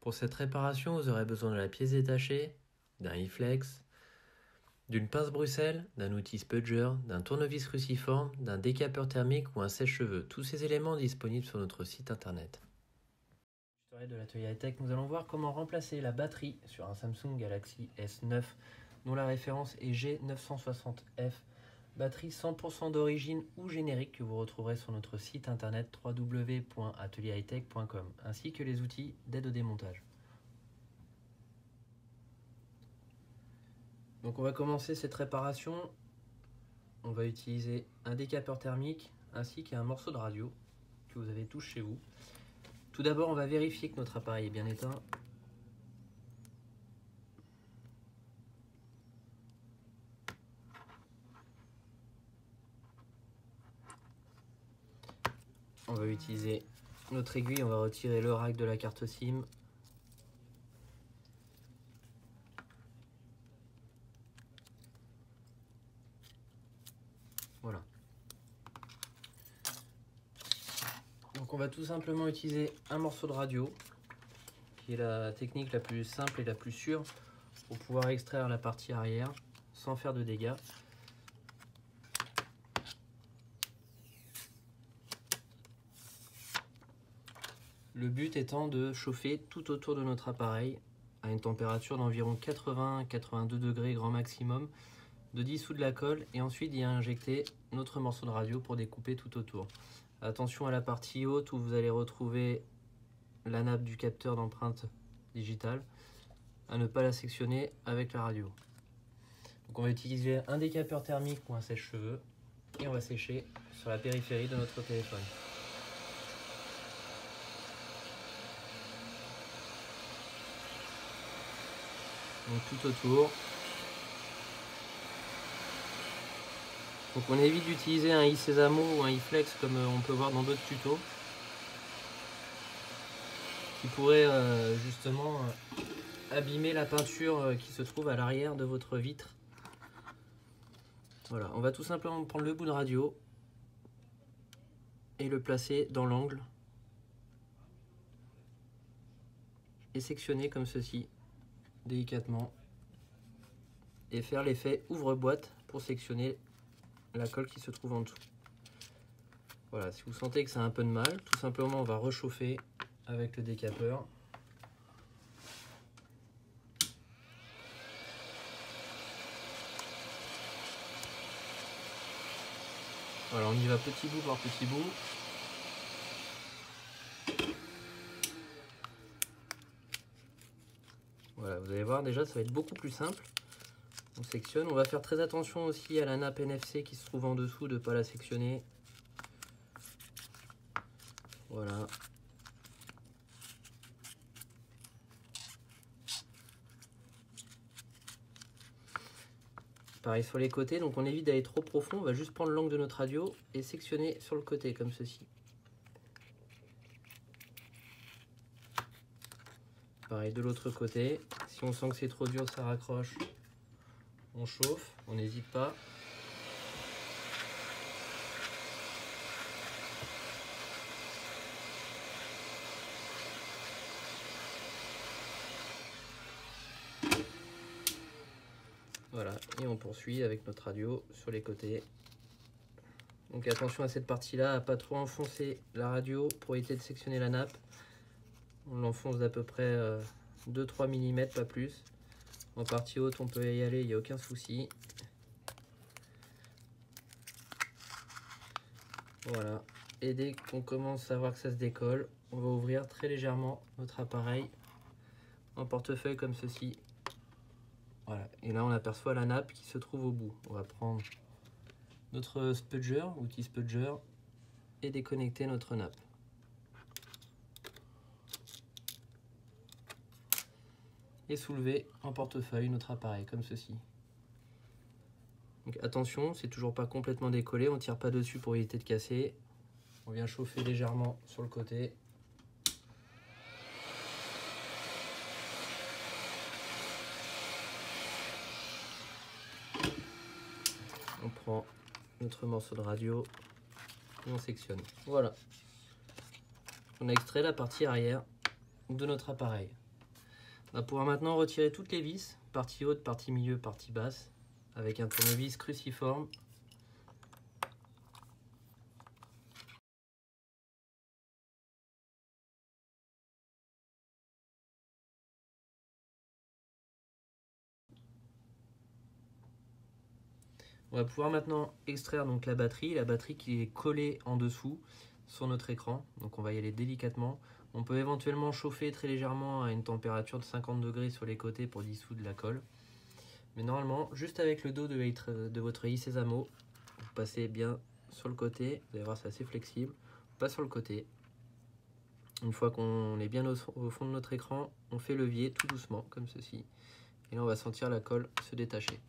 Pour cette réparation, vous aurez besoin de la pièce détachée, d'un e-flex, d'une pince Bruxelles, d'un outil spudger, d'un tournevis cruciforme, d'un décapeur thermique ou un sèche-cheveux. Tous ces éléments disponibles sur notre site internet. De l'atelier high-tech, nous allons voir comment remplacer la batterie sur un Samsung Galaxy S9 dont la référence est G960F. Batterie 100% d'origine ou générique que vous retrouverez sur notre site internet www.atelierhightech.com ainsi que les outils d'aide au démontage. Donc on va commencer cette réparation. On va utiliser un décapeur thermique ainsi qu'un morceau de radio que vous avez tous chez vous. Tout d'abord, on va vérifier que notre appareil est bien éteint. On va utiliser notre aiguille, on va retirer le rack de la carte SIM. Voilà. Donc on va tout simplement utiliser un morceau de radio, qui est la technique la plus simple et la plus sûre pour pouvoir extraire la partie arrière sans faire de dégâts. Le but étant de chauffer tout autour de notre appareil à une température d'environ 80-82 degrés grand maximum, de dissoudre la colle et ensuite d'y injecter notre morceau de radio pour découper tout autour. Attention à la partie haute où vous allez retrouver la nappe du capteur d'empreinte digitale, à ne pas la sectionner avec la radio. Donc on va utiliser un décapeur thermique ou un sèche-cheveux et on va sécher sur la périphérie de notre téléphone. Donc tout autour. Donc on évite d'utiliser un e-sésamo ou un e-flex comme on peut voir dans d'autres tutos, qui pourrait justement abîmer la peinture qui se trouve à l'arrière de votre vitre. Voilà, on va tout simplement prendre le bout de radio et le placer dans l'angle et sectionner comme ceci délicatement et faire l'effet ouvre-boîte pour sectionner la colle qui se trouve en dessous. Voilà, si vous sentez que ça a un peu de mal, tout simplement on va réchauffer avec le décapeur. Voilà, on y va petit bout par petit bout. Voilà, vous allez voir déjà ça va être beaucoup plus simple. On sectionne, on va faire très attention aussi à la nappe NFC qui se trouve en dessous, de ne pas la sectionner. Voilà. Pareil sur les côtés, donc on évite d'aller trop profond, on va juste prendre l'angle de notre radio et sectionner sur le côté comme ceci. Pareil de l'autre côté, si on sent que c'est trop dur, ça raccroche, on chauffe, on n'hésite pas. Voilà, et on poursuit avec notre radio sur les côtés. Donc attention à cette partie-là, à pas trop enfoncer la radio pour éviter de sectionner la nappe. On l'enfonce d'à peu près 2-3 mm, pas plus. En partie haute, on peut y aller, il n'y a aucun souci. Voilà, et dès qu'on commence à voir que ça se décolle, on va ouvrir très légèrement notre appareil en portefeuille comme ceci. Voilà, et là on aperçoit la nappe qui se trouve au bout. On va prendre notre spudger, outil spudger, et déconnecter notre nappe. Et soulever en portefeuille notre appareil comme ceci. Donc attention, c'est toujours pas complètement décollé, on tire pas dessus pour éviter de casser. On vient chauffer légèrement sur le côté. On prend notre morceau de radio et on sectionne. Voilà. On a extrait la partie arrière de notre appareil. On va pouvoir maintenant retirer toutes les vis, partie haute, partie milieu, partie basse, avec un tournevis cruciforme. On va pouvoir maintenant extraire donc la batterie qui est collée en dessous sur notre écran. Donc on va y aller délicatement. On peut éventuellement chauffer très légèrement à une température de 50 degrés sur les côtés pour dissoudre la colle. Mais normalement, juste avec le dos de votre i-Sésamo, vous passez bien sur le côté. Vous allez voir, c'est assez flexible. On passe sur le côté. Une fois qu'on est bien au fond de notre écran, on fait levier tout doucement, comme ceci. Et là, on va sentir la colle se détacher.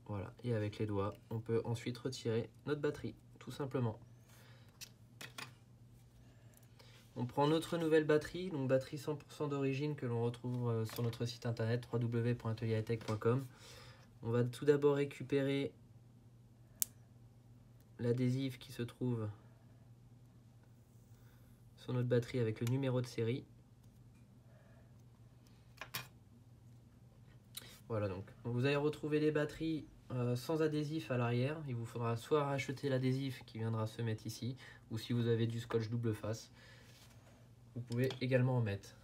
Voilà, et avec les doigts, on peut ensuite retirer notre batterie, tout simplement. On prend notre nouvelle batterie, donc batterie 100% d'origine que l'on retrouve sur notre site internet www.atelierhightech.com. On va tout d'abord récupérer l'adhésif qui se trouve sur notre batterie avec le numéro de série. Voilà, donc vous allez retrouver les batteries sans adhésif à l'arrière. Il vous faudra soit racheter l'adhésif qui viendra se mettre ici, ou si vous avez du scotch double face, vous pouvez également en mettre.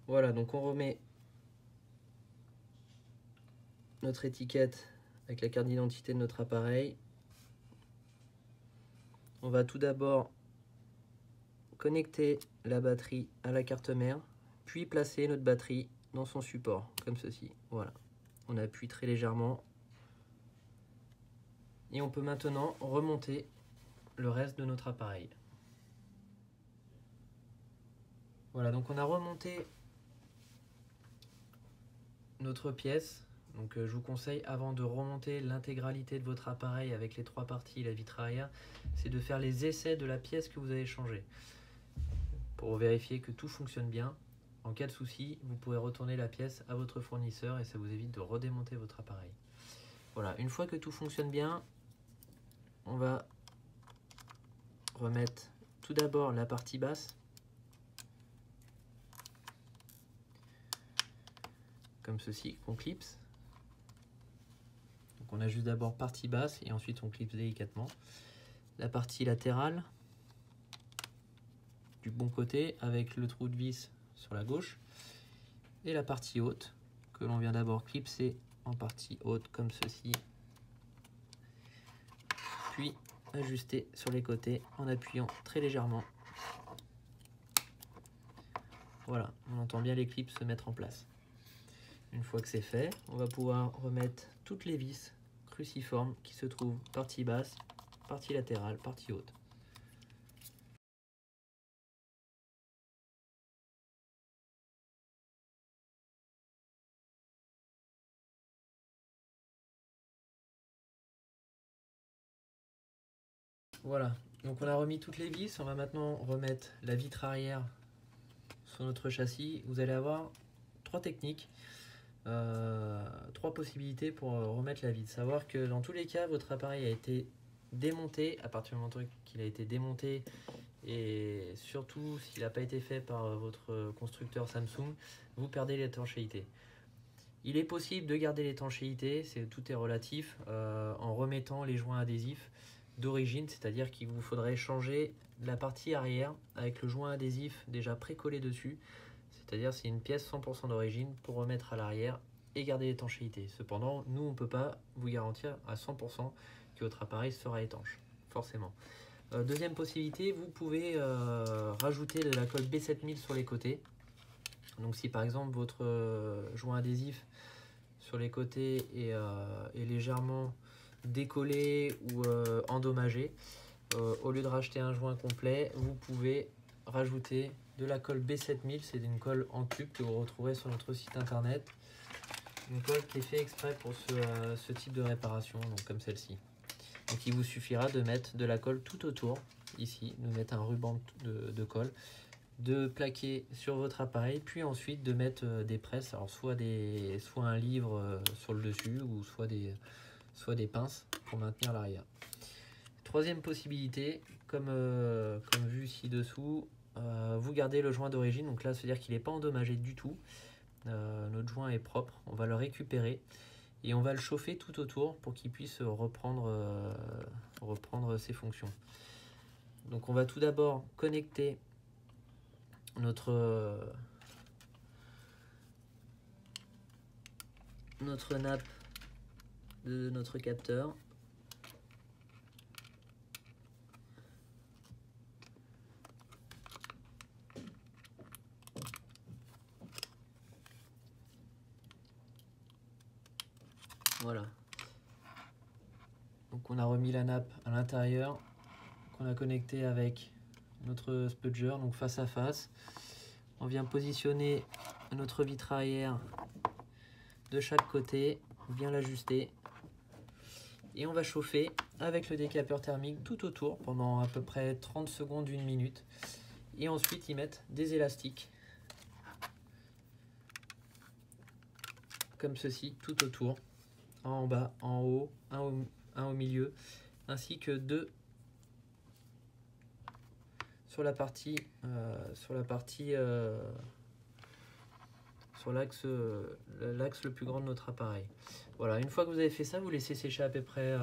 Voilà, donc on remet notre étiquette avec la carte d'identité de notre appareil. On va tout d'abord connecter la batterie à la carte mère, puis placer notre batterie dans son support, comme ceci. Voilà, on appuie très légèrement et on peut maintenant remonter le reste de notre appareil. Voilà, donc on a remonté notre pièce. Donc je vous conseille, avant de remonter l'intégralité de votre appareil avec les trois parties, la vitre arrière, c'est de faire les essais de la pièce que vous avez changée pour vérifier que tout fonctionne bien. En cas de souci, vous pourrez retourner la pièce à votre fournisseur et ça vous évite de redémonter votre appareil. Voilà, une fois que tout fonctionne bien, on va remettre tout d'abord la partie basse, comme ceci, qu'on clipse. Donc on a juste d'abord partie basse et ensuite on clipse délicatement. La partie latérale du bon côté avec le trou de vis sur la gauche et la partie haute que l'on vient d'abord clipser en partie haute comme ceci, puis ajuster sur les côtés en appuyant très légèrement. Voilà, on entend bien les clips se mettre en place. Une fois que c'est fait, on va pouvoir remettre toutes les vis cruciformes qui se trouvent partie basse, partie latérale, partie haute. Voilà, donc on a remis toutes les vis, on va maintenant remettre la vitre arrière sur notre châssis. Vous allez avoir trois techniques. Trois possibilités pour remettre la vitre. Savoir que dans tous les cas, votre appareil a été démonté. À partir du moment qu'il a été démonté, et surtout s'il n'a pas été fait par votre constructeur Samsung, vous perdez l'étanchéité. Il est possible de garder l'étanchéité, tout est relatif, en remettant les joints adhésifs d'origine, c'est-à-dire qu'il vous faudrait changer la partie arrière avec le joint adhésif déjà précollé dessus. C'est-à-dire c'est une pièce 100% d'origine pour remettre à l'arrière et garder l'étanchéité. Cependant, nous, on ne peut pas vous garantir à 100% que votre appareil sera étanche, forcément. Deuxième possibilité, vous pouvez rajouter de la colle B7000 sur les côtés. Donc si par exemple votre joint adhésif sur les côtés est légèrement décollé ou endommagé, au lieu de racheter un joint complet, vous pouvez rajouter de la colle B7000, c'est une colle en cube que vous retrouverez sur notre site internet. Une colle qui est faite exprès pour ce type de réparation, donc comme celle-ci. Donc il vous suffira de mettre de la colle tout autour ici, de mettre un ruban de colle, de plaquer sur votre appareil, puis ensuite de mettre des presses, alors soit un livre sur le dessus, ou soit des pinces pour maintenir l'arrière. Troisième possibilité, comme vu ci-dessous, vous gardez le joint d'origine, donc là, c'est-à-dire qu'il n'est pas endommagé du tout. Notre joint est propre, on va le récupérer et on va le chauffer tout autour pour qu'il puisse reprendre ses fonctions. Donc on va tout d'abord connecter notre nappe de notre capteur. Voilà. Donc on a remis la nappe à l'intérieur, qu'on a connecté avec notre spudger, donc face à face. On vient positionner notre vitre arrière de chaque côté, bien l'ajuster. Et on va chauffer avec le décapeur thermique tout autour pendant à peu près 30 secondes, 1 minute. Et ensuite y mettre des élastiques, comme ceci, tout autour. Un en bas, en haut, un au milieu, ainsi que 2 sur l'axe le plus grand de notre appareil. Voilà, une fois que vous avez fait ça, vous laissez sécher à peu près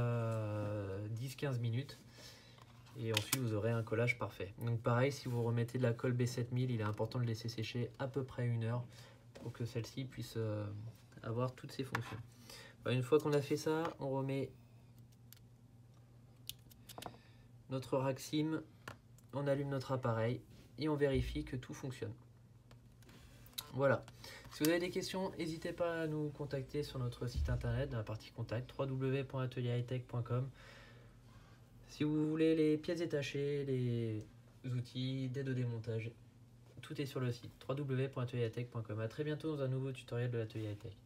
10-15 minutes. Et ensuite, vous aurez un collage parfait. Donc pareil, si vous remettez de la colle B7000, il est important de laisser sécher à peu près 1 heure pour que celle-ci puisse avoir toutes ses fonctions. Une fois qu'on a fait ça, on remet notre rack SIM, on allume notre appareil et on vérifie que tout fonctionne. Voilà. Si vous avez des questions, n'hésitez pas à nous contacter sur notre site internet dans la partie contact www.atelierhightech.com. Si vous voulez les pièces détachées, les outils d'aide au démontage, tout est sur le site www.atelierhightech.com. A très bientôt dans un nouveau tutoriel de l'Atelier Hightech.